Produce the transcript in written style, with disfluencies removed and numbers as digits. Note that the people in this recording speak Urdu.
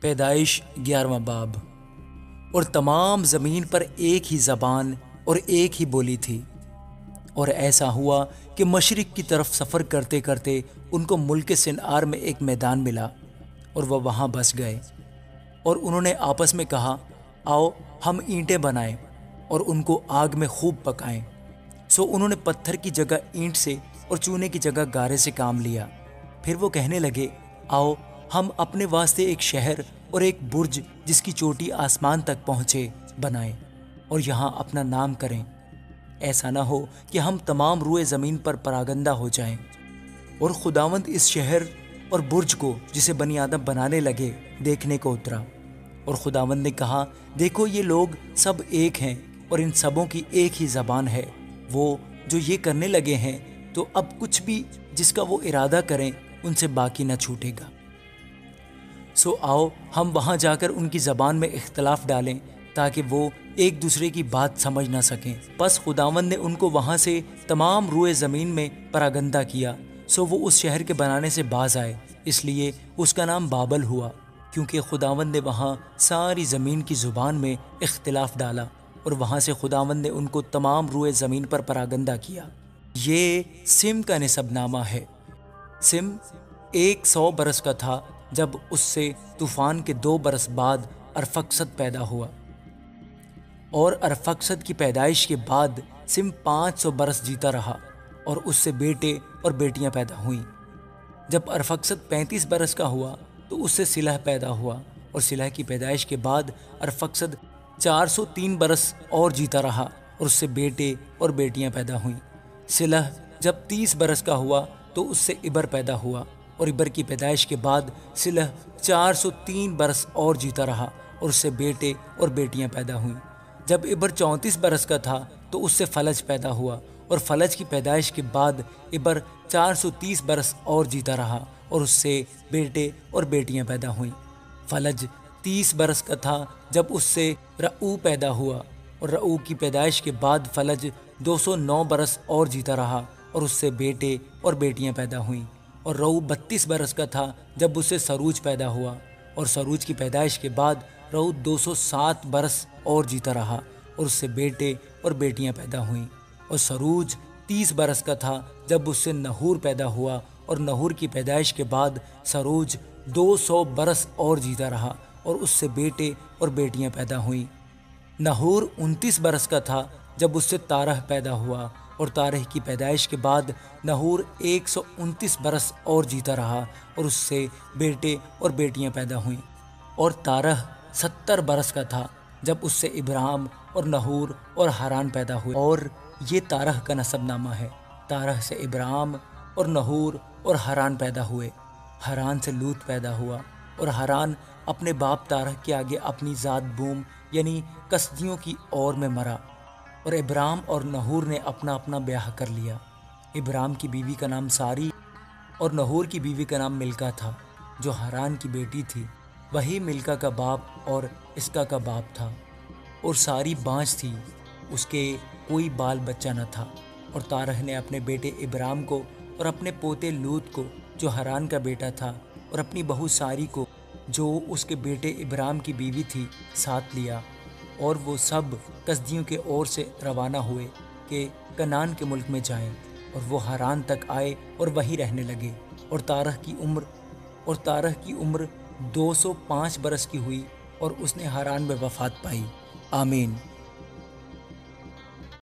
پیدائش 11واں باب۔ اور تمام زمین پر ایک ہی زبان اور ایک ہی بولی تھی۔ اور ایسا ہوا کہ مشرق کی طرف سفر کرتے کرتے ان کو ملک سنعار میں ایک میدان ملا اور وہ وہاں بس گئے، اور انہوں نے آپس میں کہا، آؤ ہم اینٹیں بنائیں اور ان کو آگ میں خوب پکائیں۔ سو انہوں نے پتھر کی جگہ اینٹ سے اور چونے کی جگہ گارے سے کام لیا۔ پھر وہ کہنے لگے، آؤ ہم اپنے واسطے ایک شہر اور ایک برج جس کی چوٹی آسمان تک پہنچے بنائیں اور یہاں اپنا نام کریں۔ ایسا نہ ہو کہ ہم تمام روئے زمین پر پراگندہ ہو جائیں۔ اور خداوند اس شہر اور برج کو جسے بنی آدم بنانے لگے دیکھنے کو اترا، اور خداوند نے کہا، دیکھو یہ لوگ سب ایک ہیں اور ان سبوں کی ایک ہی زبان ہے۔ وہ جو یہ کرنے لگے ہیں تو اب کچھ بھی جس کا وہ ارادہ کریں ان سے باقی نہ چھوٹے گا۔ سو آؤ ہم وہاں جا کر ان کی زبان میں اختلاف ڈالیں تاکہ وہ ایک دوسرے کی بات سمجھ نہ سکیں۔ پس خداوند نے ان کو وہاں سے تمام روئے زمین میں پراگندہ کیا۔ سو وہ اس شہر کے بنانے سے باز آئے، اس لیے اس کا نام بابل ہوا، کیونکہ خداوند نے وہاں ساری زمین کی زبان میں اختلاف ڈالا، اور وہاں سے خداوند نے ان کو تمام روئے زمین پر پراگندہ کیا۔ یہ سم کا نسب نامہ ہے۔ سم 100 برس کا تھا جب اس سے طوفان کے 2 برس بعد ارفکسد پیدا ہوا، اور ارفکسد کی پیدائش کے بعد سم 500 برس جیتا رہا، اور اس سے بیٹے اور بیٹیاں پیدا ہوئیں۔ جب ارفکسد 35 برس کا ہوا تو اس سے سلح پیدا ہوا، اور سلح کی پیدائش کے بعد ارفکسد 403 برس اور جیتا رہا، اور اس سے بیٹے اور بیٹیاں پیدا ہوئیں۔ سلح جب 30 برس کا ہوا تو اس سے ابر پیدا ہوا، اور ابر کی پیدائش کے بعد سلح 403 برس اور جیتا رہا، اور اس سے بیٹے اور بیٹیاں پیدا ہوئیں۔ جب ابر 34 برس کا تھا تو اس سے فلج پیدا ہوا، اور فلج کی پیدائش کے بعد ابر 430 برس اور جیتا رہا، اور اس سے بیٹے اور بیٹیاں پیدا ہوئیں۔ فلج 30 برس کا تھا جب اس سے رعو پیدا ہوا، اور رعو کی پیدائش کے بعد فلج 209 برس اور جیتا رہا، اور اس سے بیٹے اور بیٹیاں پیدا ہوئیں۔ اور رعو 32 برس کا تھا جب اس سے سروج پیدا ہوا، اور سروج کی پیدائش کے بعد رعو 207 برس اور جیتا رہا، اور اس سے بیٹے اور بیٹیاں پیدا ہوئیں۔ اور سروج 30 برس کا تھا جب اس سے نحور پیدا ہوا، اور نحور کی پیدائش کے بعد سروج 200 برس اور جیتا رہا، اور اس سے بیٹے اور بیٹیاں پیدا ہوئیں۔ نحور 29 برس کا تھا جب اس سے تارح پیدا ہوا، اور تارح کی پیدائش کے بعد نحور 129 برس اور جیتا رہا، اور اس سے بیٹے اور بیٹیاں پیدا ہوئیں۔ اور تارح 70 برس کا تھا جب اس سے ابرام اور نحور اور حران پیدا ہوئے۔ اور یہ تارح کا نسب نامہ ہے۔ تارح سے ابرام اور نحور اور حران پیدا ہوئے۔ حران سے لوط پیدا ہوا، اور حران اپنے باپ تارح کے آگے اپنی ذات بوم یعنی کسدیوں کی اور میں مرا۔ اور ابرام اور نحور نے اپنا اپنا بیاہ کر لیا۔ ابرام کی بیوی کا نام ساری اور نحور کی بیوی کا نام ملکا تھا، جو حران کی بیٹی تھی۔ وہی ملکا کا باپ اور اسکا کا باپ تھا۔ اور ساری بانجھ تھی، اس کے کوئی بال بچہ نہ تھا۔ اور تارح نے اپنے بیٹے ابرام کو اور اپنے پوتے لوط کو جو حران کا بیٹا تھا، اور اپنی بہو ساری کو جو اس کے بیٹے ابرام کی بیوی تھی ساتھ لیا، اور وہ سب کسدیوں کے اور سے روانہ ہوئے کہ کنعان کے ملک میں جائیں، اور وہ حران تک آئے اور وہیں رہنے لگے۔ اور تارح کی عمر 205 برس کی ہوئی، اور اس نے حران میں وفات پائی۔ آمین۔